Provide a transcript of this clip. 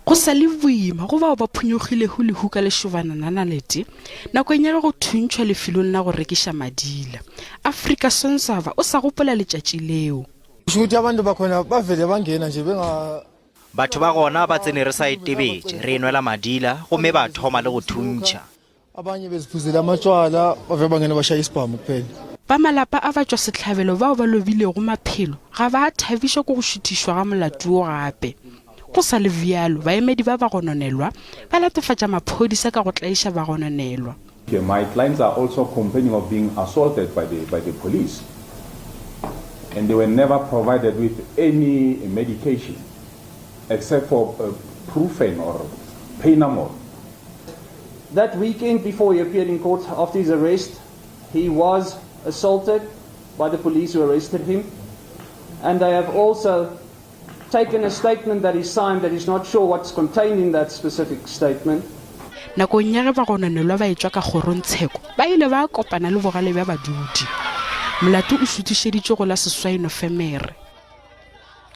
go sa le boima go bao ba phunyogile ho le huka le shobana nanalete nakong ya go thuntshwa lefelong la go rekisa madila. Afrika Sonsava o sa gopola letšatši leo. Batho ba gona ba tsene re sa itebetse re nwela madila gomme ba thoma le go thuntšha. Ba malapa a batšwa setlhabelo bao ba lobilego maphelo ga ba thabišwa go šuthišwa ga molato gape. Go sa le bjalo baemedi ba gononelwa ba latofatša maphodisa ka go tlaiša ba gononelwa. My clients are also complaining of being assaulted by the police, and they were never provided with any medication except for Profen or Painamol. That weekend before he appeared in court after his arrest, he was assaulted by the police who arrested him, and they have also taken a statement that he signed that he's not sure what's contained in that specific statement. Nakong ya ge ba gononelwa ba etswa ka kgorontsheko ba ile ba kopana le bogale ba badudi. Molato o šuthišitšwe go la seswai Nofemere.